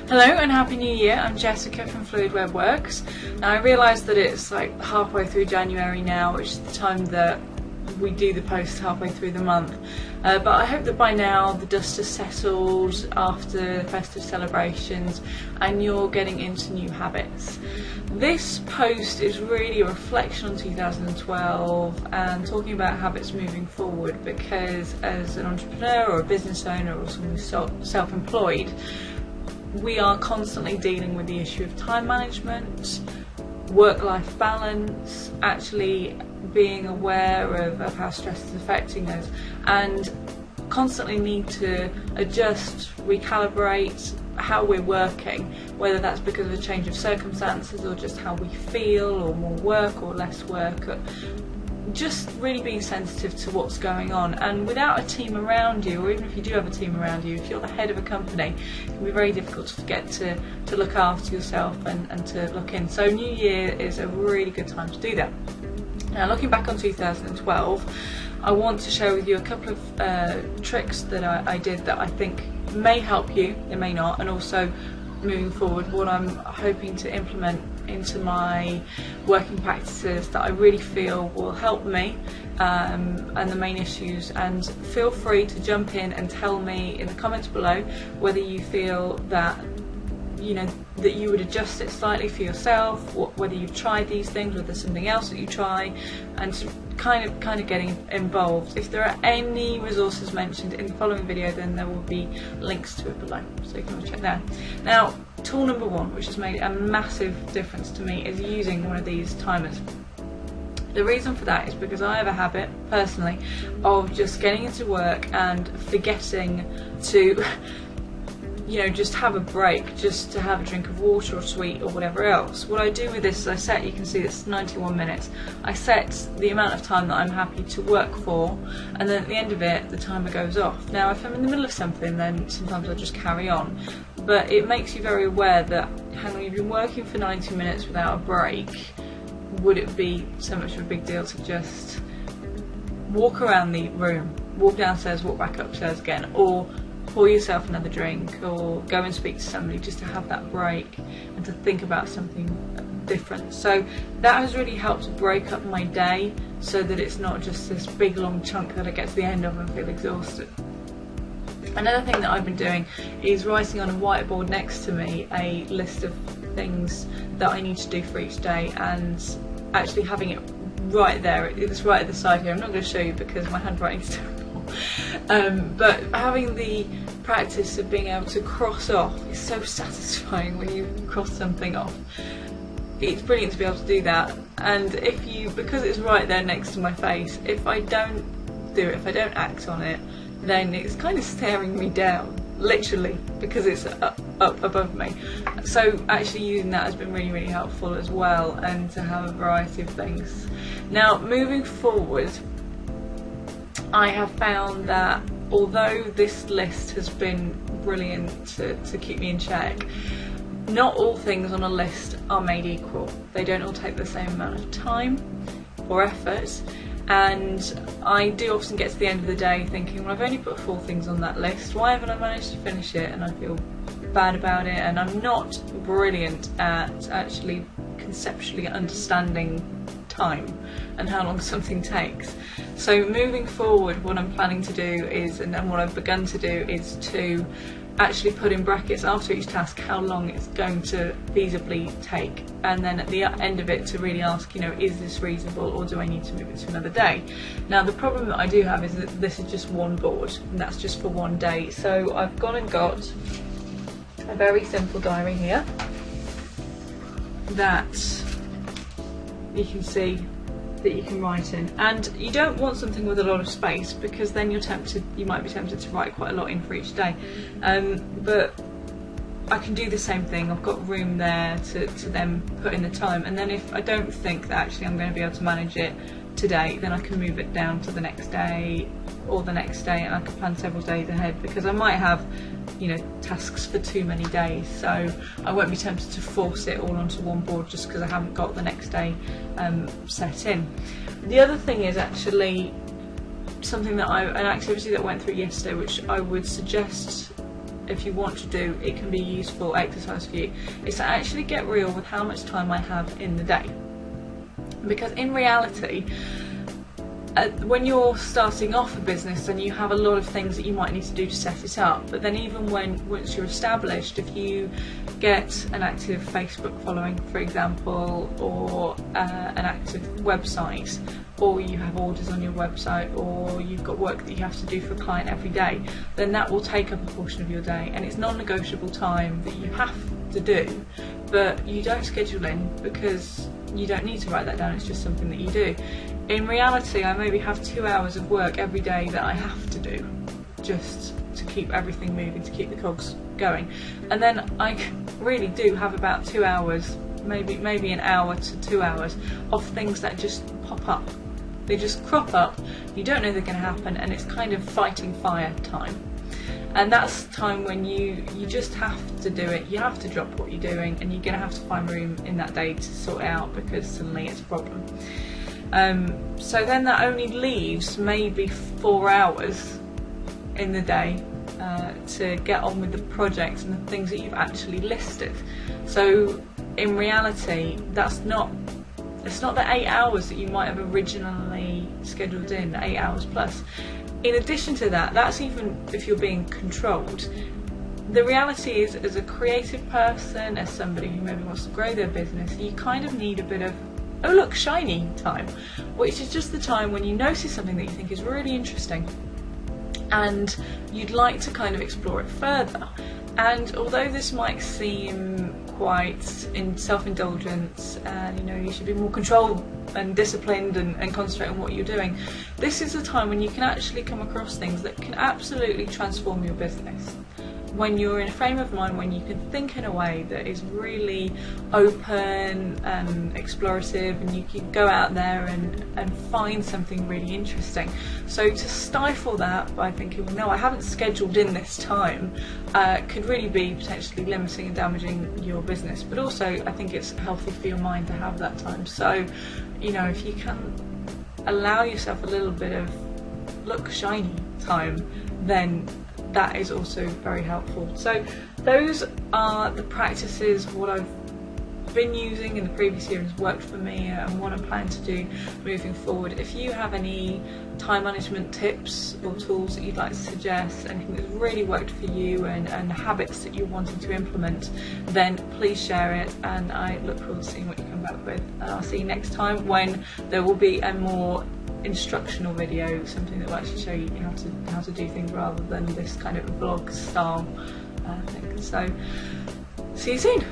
Hello and Happy New Year, I'm Jessica from Fluid Web Works. Now I realise that it's like halfway through January now, which is the time that we do the post halfway through the month. But I hope that by now the dust has settled after festive celebrations and you're getting into new habits. This post is really a reflection on 2012 and talking about habits moving forward, because as an entrepreneur or a business owner or someone who's self-employed, we are constantly dealing with the issue of time management, work-life balance, actually being aware of how stress is affecting us, and constantly need to adjust, recalibrate how we're working, whether that's because of a change of circumstances or just how we feel, or more work or less work. Just really being sensitive to what's going on. And without a team around you, or even if you do have a team around you, if you're the head of a company, it can be very difficult to forget to look after yourself and to look in. So New Year is a really good time to do that. Now, looking back on 2012, I want to share with you a couple of tricks that I did that I think may help you, they may not, and also moving forward what I'm hoping to implement into my working practices that I really feel will help me and the main issues. And feel free to jump in and tell me in the comments below whether you feel that that you would adjust it slightly for yourself, whether you've tried these things, whether there's something else that you try, and kind of getting involved. If there are any resources mentioned in the following video, then there will be links to it below, so you can check there. Now, tool number one, which has made a massive difference to me, is using one of these timers. The reason for that is because I have a habit, personally, of just getting into work and forgetting to just have a break, just to have a drink of water or sweet or whatever else. What I do with this is you can see it's 91 minutes. I set the amount of time that I'm happy to work for, and then at the end of it, the timer goes off. Now, if I'm in the middle of something, then sometimes I just carry on. But it makes you very aware that, hang on, you've been working for 90 minutes without a break. Would it be so much of a big deal to just walk around the room, walk downstairs, walk back upstairs again, or pour yourself another drink, or go and speak to somebody, just to have that break and to think about something different? So that has really helped break up my day so that it's not just this big long chunk that I get to the end of and feel exhausted. Another thing that I've been doing is writing on a whiteboard next to me a list of things that I need to do for each day, and actually having it right there. It's right at the side here. I'm not going to show you because my handwriting's terrible. But having the practice of being able to cross off is so satisfying when you cross something off. It's brilliant to be able to do that, and because it's right there next to my face, if I don't do it, if I don't act on it, then it's kind of staring me down, literally, because it's up above me. So actually using that has been really, really helpful as well, and to have a variety of things. Now, moving forward, I have found that although this list has been brilliant to keep me in check, not all things on a list are made equal. They don't all take the same amount of time or effort, and I do often get to the end of the day thinking, well, I've only put 4 things on that list, why haven't I managed to finish it? And I feel bad about it, and I'm not brilliant at actually conceptually understanding time and how long something takes. So moving forward, what I'm planning to do is, and what I've begun to do, is to actually put in brackets after each task how long it's going to feasibly take, and then at the end of it to really ask, is this reasonable, or do I need to move it to another day? Now, the problem that I do have is that this is just one board, and that's just for one day. So I've gone and got a very simple diary here that you can see that you can write in, and you don't want something with a lot of space, because then you might be tempted to write quite a lot in for each day. But I can do the same thing. I've got room there to then put in the time, and then if I don't think that actually I'm going to be able to manage it today, then I can move it down to the next day or the next day, and I can plan several days ahead, because I might have tasks for too many days, so I won't be tempted to force it all onto one board just because I haven't got the next day set in. The other thing is actually something that an activity that I went through yesterday, which I would suggest if you want to do, it can be useful exercise for you, is to actually get real with how much time I have in the day. Because in reality, when you're starting off a business, then you have a lot of things that you might need to do to set it up. But then even once you're established, if you get an active Facebook following, for example, or an active website, or you have orders on your website, or you've got work that you have to do for a client every day, then that will take up a portion of your day, and it's non-negotiable time that you have to do, but you don't schedule in because you don't need to write that down, it's just something that you do. In reality, I maybe have 2 hours of work every day that I have to do just to keep everything moving, to keep the cogs going, and then I really do have about 2 hours, maybe an hour to 2 hours of things that just pop up. They just crop up, you don't know they're going to happen, and it's kind of fighting fire time. And that's time when you just have to do it, you have to drop what you're doing, and you're going to have to find room in that day to sort it out because suddenly it's a problem. So then that only leaves maybe 4 hours in the day to get on with the projects and the things that you've actually listed. So in reality, it's not the 8 hours that you might have originally scheduled in, the 8 hours plus. In addition to that, that's even if you're being controlled. The reality is, as a creative person, as somebody who maybe wants to grow their business, you kind of need a bit of, oh look, shiny time, which is just the time when you notice something that you think is really interesting and you'd like to kind of explore it further. And although this might seem quite in self-indulgence and you should be more controlled and disciplined and concentrate on what you're doing, this is a time when you can actually come across things that can absolutely transform your business. When you're in a frame of mind when you can think in a way that is really open and explorative, and you can go out there and find something really interesting. So to stifle that by thinking, well, no, I haven't scheduled in this time, could really be potentially limiting and damaging your business. But also I think it's healthy for your mind to have that time. So if you can allow yourself a little bit of look shiny time, then that is also very helpful. So those are the practices, what I've been using in the previous year has worked for me, and what I'm planning to do moving forward. If you have any time management tips or tools that you'd like to suggest, anything that's really worked for you and habits that you're wanting to implement, then please share it, and I look forward to seeing what you come back with. And I'll see you next time when there will be a more instructional video, something that will actually show you how to do things rather than this kind of vlog style thing. So see you soon.